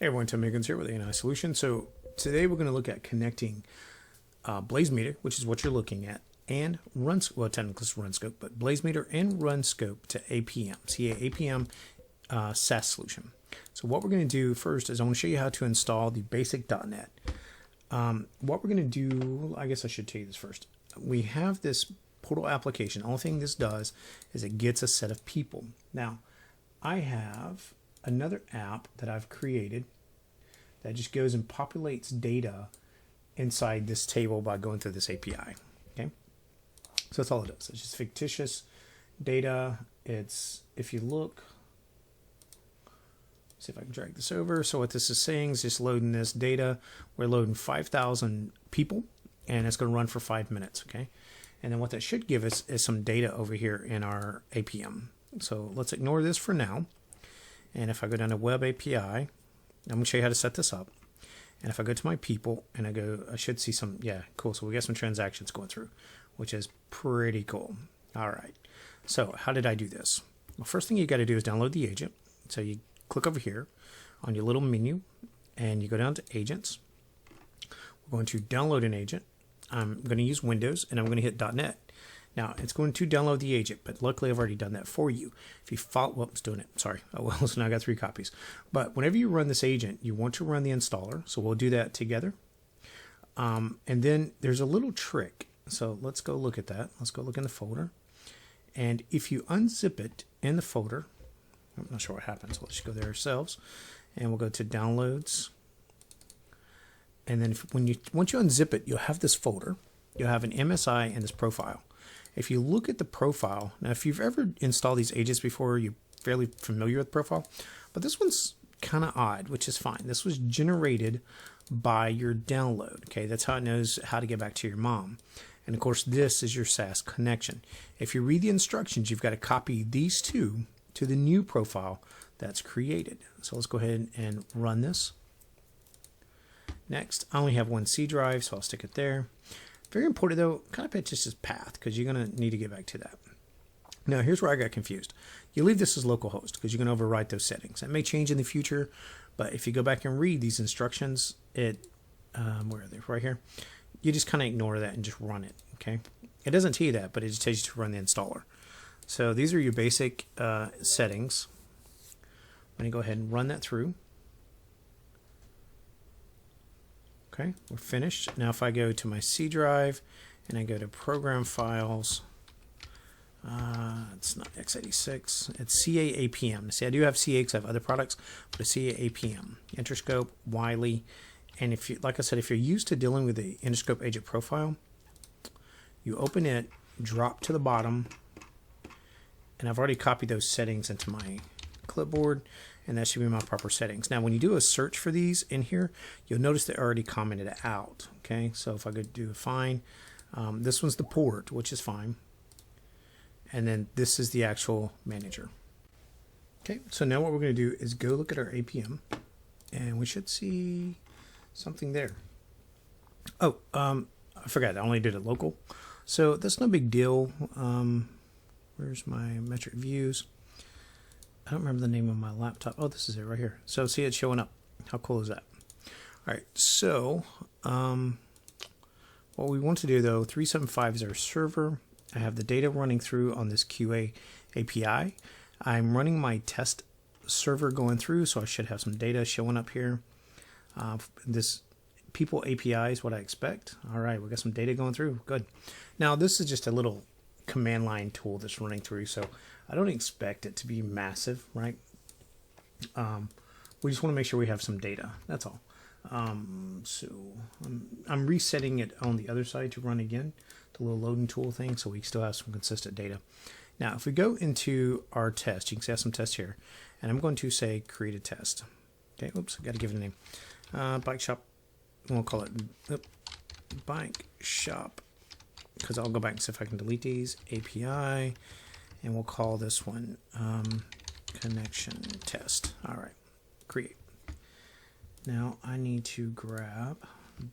Hey everyone, Tim Higgins here with A&I Solutions. So today we're going to look at connecting Blazemeter, which is what you're looking at, and well, technically it's Runscope, but Blazemeter and Runscope to APM, APM SaaS solution. So what we're going to do first is I want to show you how to install the basic .NET. What we're going to do, I guess I should tell you this first. We have this portal application. The only thing this does is it gets a set of people. Now, I have another app that I've created that just goes and populates data inside this table by going through this API. Okay, so that's all it does. It's just fictitious data. It's, if you look, see if I can drag this over. So what this is saying is just loading this data. We're loading 5,000 people, and it's going to run for 5 minutes. Okay, and then what that should give us is some data over here in our APM. So let's ignore this for now. And if I go down to Web API, I'm going to show you how to set this up. And if I go to my people and I go, I should see some, yeah, cool. So we got some transactions going through, which is pretty cool. All right. So how did I do this? Well, first thing you got to do is download the agent. So you click over here on your little menu and you go down to agents. We're going to download an agent. I'm going to use Windows and I'm going to hit .NET. Now, it's going to download the agent, but luckily I've already done that for you. If you follow, well, it's doing it. Sorry. Oh, well, so now I got 3 copies. But whenever you run this agent, you want to run the installer. So we'll do that together. And then there's a little trick. So let's go look at that. Let's go look in the folder. And if you unzip it in the folder, I'm not sure what happens. Let's just go there ourselves. And we'll go to downloads. And then once you unzip it, you'll have this folder. You'll have an MSI and this profile. If you look at the profile, now if you've ever installed these agents before, you're fairly familiar with profile, but this one's kind of odd, which is fine. This was generated by your download. Okay, that's how it knows how to get back to your mom. And of course, this is your SaaS connection. If you read the instructions, you've got to copy these two to the new profile that's created. So let's go ahead and run this. Next, I only have one C drive, so I'll stick it there. Very important though, kind of pay attention to this path because you're going to need to get back to that. Now here's where I got confused. You leave this as localhost because you're going to overwrite those settings. That may change in the future, but if you go back and read these instructions, where are they? Right here. You just kind of ignore that and just run it. Okay. It doesn't tell you that, but it just tells you to run the installer. So these are your basic settings. I'm going to go ahead and run that through. Okay, we're finished. Now if I go to my C drive and I go to program files, it's not x86, it's CA APM. See, I do have CA because I have other products, but it's CA APM, Interscope, Wiley. And if you, like I said, if you're used to dealing with the Interscope agent profile, you open it, drop to the bottom, and I've already copied those settings into my clipboard, and that should be my proper settings. Now when you do a search for these in here, you'll notice they're already commented out. Okay, so if I go do find, this one's the port, which is fine, and then this is the actual manager. Okay, so now what we're going to do is go look at our APM, and we should see something there. Oh, I forgot, I only did it local, so that's no big deal. Where's my metric views? I don't remember the name of my laptop. Oh, this is it right here. So see, it's showing up. How cool is that? All right, so what we want to do though, 375 is our server. I have the data running through on this QA API. I'm running my test server going through, so I should have some data showing up here. This people API is what I expect. All right, we got some data going through. Good. Now this is just a little command line tool that's running through, so I don't expect it to be massive, right? We just want to make sure we have some data. That's all. So I'm resetting it on the other side to run again, the little loading tool thing, so we still have some consistent data. Now, if we go into our test, you can see I have some tests here, and I'm going to say create a test. Okay, oops, I got to give it a name. Bike shop. We'll call it bike shop, because I'll go back and see if I can delete these. API. And we'll call this one connection test. All right, create. Now I need to grab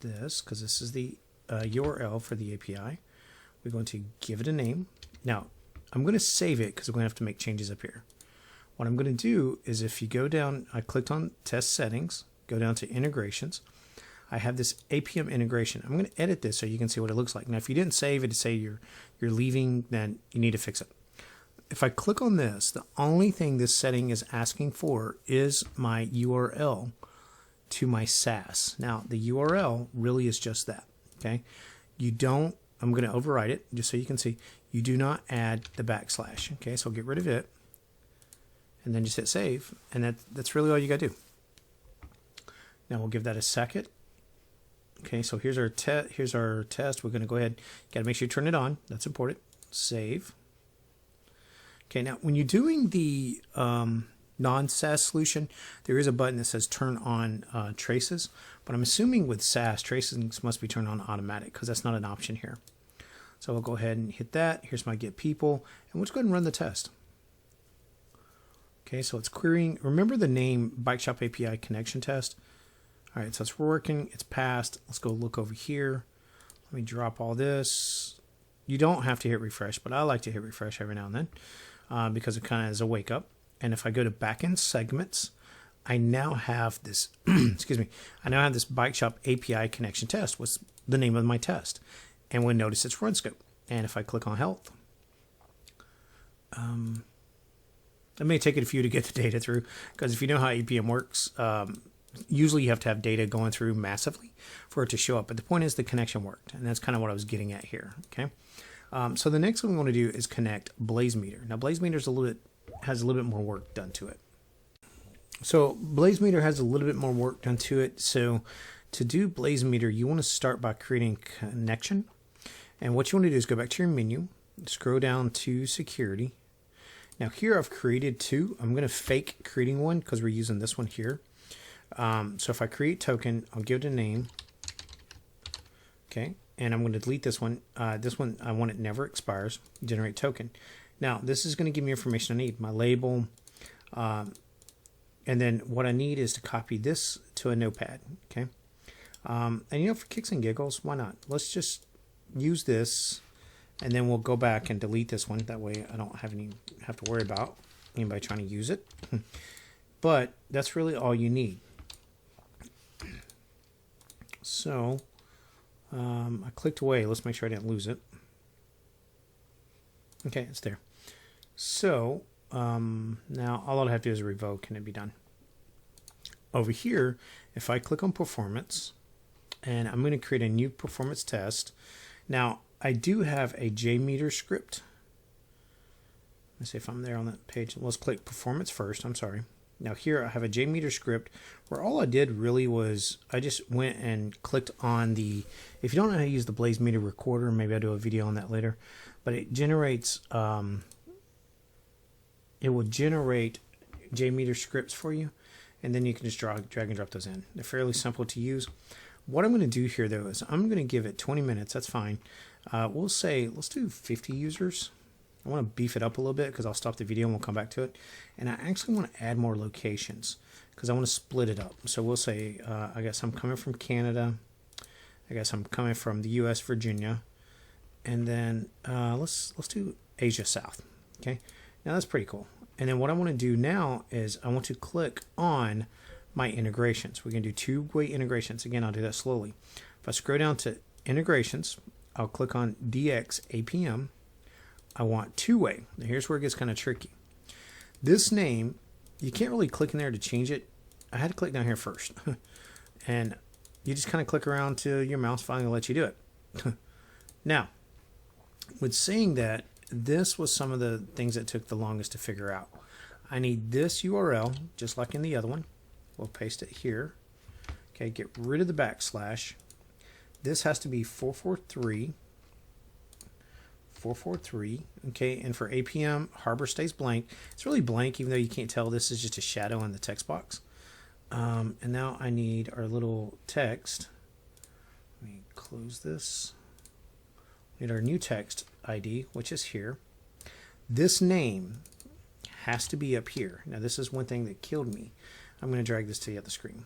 this because this is the URL for the API. We're going to give it a name. Now I'm going to save it because we're going to have to make changes up here. What I'm going to do is if you go down, I clicked on test settings, go down to integrations. I have this APM integration. I'm going to edit this so you can see what it looks like. Now, if you didn't save it to say you're leaving, then you need to fix it. If I click on this, the only thing this setting is asking for is my URL to my SaaS. Now, the URL really is just that, okay? You don't, I'm going to override it just so you can see, you do not add the backslash, okay? So I'll get rid of it and then just hit save, and that's really all you got to do. Now we'll give that a second. Okay, so here's our test. We're going to go ahead. Got to make sure you turn it on. That's important. Save. Okay, now when you're doing the non-SaaS solution, there is a button that says turn on traces. But I'm assuming with SaaS, traces must be turned on automatic because that's not an option here. So I'll go ahead and hit that. Here's my get people. And let's go ahead and run the test. Okay, so it's querying. Remember the name Bike Shop API connection test? All right, so it's working, it's passed. Let's go look over here. Let me drop all this. You don't have to hit refresh, but I like to hit refresh every now and then because it kind of is a wake up. And if I go to backend segments, I now have this, excuse me, I now have this Bike Shop API connection test. What's the name of my test? And we'll notice it's Runscope. And if I click on health, it may take it a few to get the data through because if you know how APM works, usually you have to have data going through massively for it to show up. But the point is the connection worked. And that's kind of what I was getting at here. Okay. So the next one we want to do is connect Blazemeter. Now Blazemeter has a little bit more work done to it. So Blazemeter has a little bit more work done to it. So to do Blazemeter, you want to start by creating connection. And what you want to do is go back to your menu, scroll down to security. Now here I've created two. I'm going to fake creating one because we're using this one here. So if I create token, I'll give it a name. Okay, and I'm going to delete this one. This one, I want it never expires. Generate token. Now this is going to give me information I need, my label, and then what I need is to copy this to a notepad. Okay, and you know, for kicks and giggles, why not? Let's just use this, and then we'll go back and delete this one. That way, I don't have to worry about anybody trying to use it. But that's really all you need. So I clicked away. Let's make sure I didn't lose it. Okay, it's there. So now all I have to do is revoke and it'd be done. Over here, if I click on performance, and I'm going to create a new performance test. Now, I do have a JMeter script. Let's see if I'm there on that page. Let's click performance first. I'm sorry. Now here I have a JMeter script where all I did really was I just went and clicked on the, if you don't know how to use the Blazemeter recorder, maybe I'll do a video on that later, but it generates, it will generate JMeter scripts for you, and then you can just drag and drop those in. They're fairly simple to use. What I'm going to do here though is I'm going to give it 20 minutes. That's fine. We'll say, let's do 50 users. I want to beef it up a little bit because I'll stop the video and we'll come back to it. And I actually want to add more locations because I want to split it up. So we'll say, I guess I'm coming from Canada. I guess I'm coming from the US, Virginia. And then let's do Asia South. Okay. Now that's pretty cool. And then what I want to do now is I want to click on my integrations. We're going to do two-way integrations. Again, I'll do that slowly. If I scroll down to integrations, I'll click on DX APM. I want two-way. Now here's where it gets kind of tricky. This name, you can't really click in there to change it. I had to click down here first. And you just kind of click around till your mouse finally lets you do it. Now, with saying that, this was some of the things that took the longest to figure out. I need this URL, just like in the other one. We'll paste it here. Okay, get rid of the backslash. This has to be 443. 443. Okay, and for APM, harbor stays blank. It's really blank, even though you can't tell. This is just a shadow in the text box. And now I need our little text. Let me close this. We need our new text ID, which is here. This name has to be up here. Now, this is one thing that killed me. I'm going to drag this to the other screen.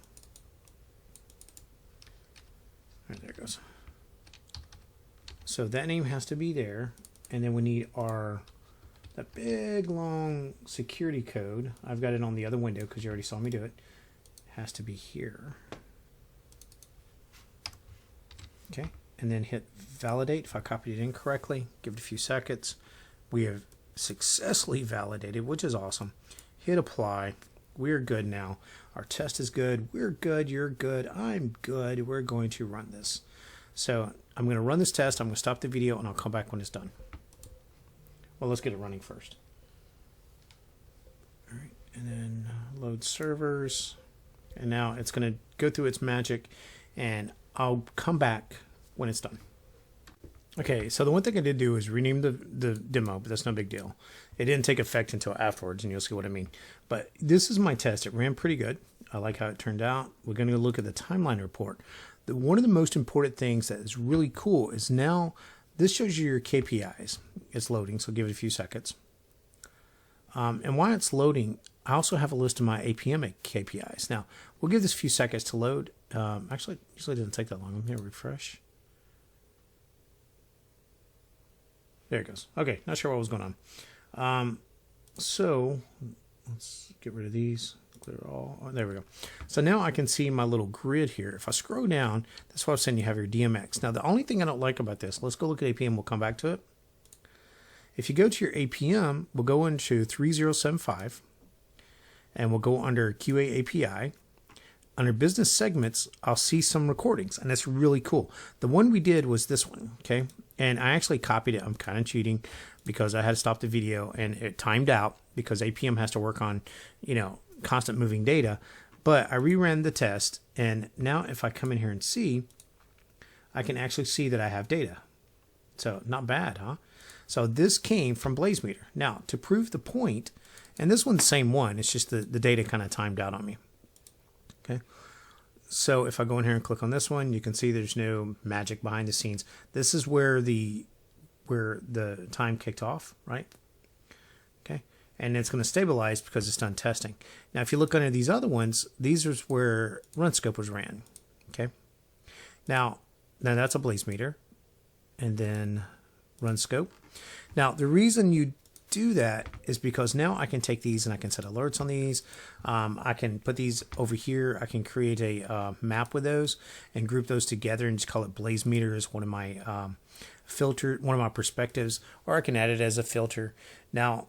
All right, there it goes. So that name has to be there, and then we need that big long security code. I've got it on the other window because you already saw me do it. has to be here. Okay, and then hit validate. If I copied it incorrectly, give it a few seconds. We have successfully validated, which is awesome. Hit apply. We're good now. Our test is good. We're good. You're good. I'm good. We're going to run this. So I'm going to run this test. I'm going to stop the video and I'll come back when it's done. Well, let's get it running first. All right, and then load servers. And now it's going to go through its magic and I'll come back when it's done. Okay, so the one thing I did do is rename the demo, but that's no big deal. It didn't take effect until afterwards, and you'll see what I mean. But this is my test. It ran pretty good. I like how it turned out. We're going to look at the timeline report. One of the most important things that is really cool is now this shows you your KPIs. It's loading, so give it a few seconds. And while it's loading, I also have a list of my APM KPIs. Now, we'll give this a few seconds to load. Actually, usually it doesn't take that long. I'm going to refresh. There it goes. Okay, not sure what was going on. So let's get rid of these. Clear all. Oh, there we go. So now I can see my little grid here. If I scroll down, that's what I'm saying. You have your DMX. Now, the only thing I don't like about this, let's go look at APM. We'll come back to it. If you go to your APM, we'll go into 3075, and we'll go under QA API. Under business segments, I'll see some recordings, and that's really cool. The one we did was this one, okay? And I actually copied it. I'm kind of cheating because I had to stop the video, and it timed out because APM has to work on, constant moving data. But I reran the test, and now if I come in here and see, I can actually see that I have data. So not bad, huh? So this came from Blazemeter. Now, to prove the point, and this one's the same one, it's just the data kind of timed out on me. Okay, so if I go in here and click on this one, you can see there's no magic behind the scenes. This is where the time kicked off, right? Okay, and it's going to stabilize because it's done testing. Now, if you look under these other ones, these are where Runscope was ran. Okay, now that's a Blazemeter, and then Runscope. Now, the reason you do that is because now I can take these and I can set alerts on these. I can put these over here. I can create a map with those and group those together and just call it Blazemeter as one of my one of my perspectives, or I can add it as a filter. Now,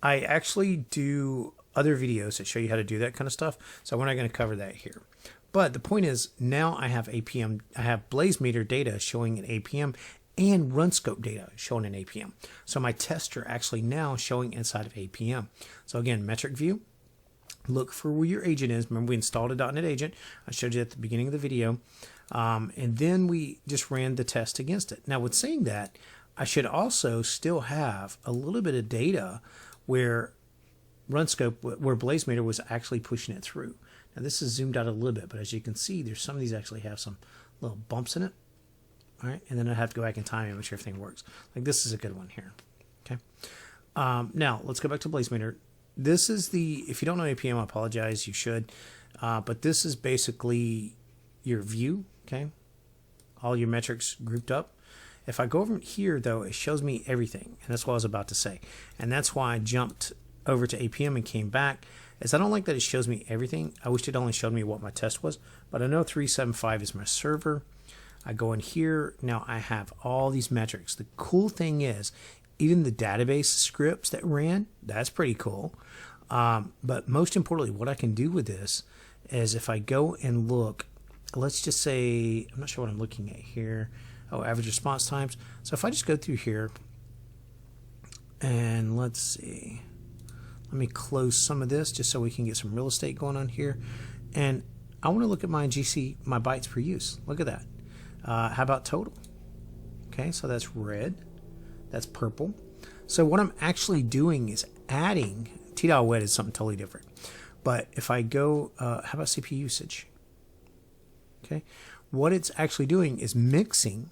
I actually do other videos that show you how to do that kind of stuff, so we're not going to cover that here. But the point is, now I have APM, I have Blazemeter data showing an APM and Runscope data showing in APM. So my tests are actually now showing inside of APM. So again, metric view, look for where your agent is. Remember, we installed a .NET agent. I showed you at the beginning of the video. And then we just ran the test against it. Now, with saying that, I should also still have a little bit of data where Runscope, where Blazemeter was actually pushing it through. Now, this is zoomed out a little bit, but as you can see, there's some of these actually have some little bumps in it. All right, and then I have to go back in time and make sure everything works. Like this is a good one here. Okay. Now let's go back to Blazemeter. This is if you don't know APM, I apologize. You should, but this is basically your view. Okay, all your metrics grouped up. If I go over here though, it shows me everything, and that's what I was about to say. And that's why I jumped over to APM and came back. Is I don't like that it shows me everything. I wish it only showed me what my test was, but I know 375 is my server. I go in here, now I have all these metrics. The cool thing is, even the database scripts that ran, that's pretty cool. But most importantly, what I can do with this is if I go and look, let's just say, I'm not sure what I'm looking at here. Oh, average response times. So if I just go through here, and let's see, let me close some of this just so we can get some real estate going on here. And I want to look at my GC, my bytes per use. Look at that. How about total? Okay, so that's red, that's purple. So what I'm actually doing is adding, TDOL is something totally different. But if I go, how about CPU usage? Okay, what it's actually doing is mixing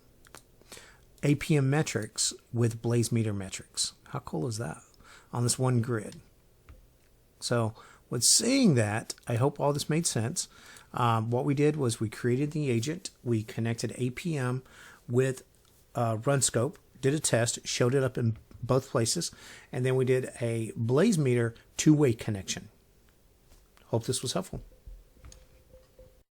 APM metrics with Blazemeter metrics. How cool is that on this one grid? So with saying that, I hope all this made sense. What we did was we created the agent, we connected APM with Runscope, did a test, showed it up in both places, and then we did a Blazemeter two-way connection. Hope this was helpful.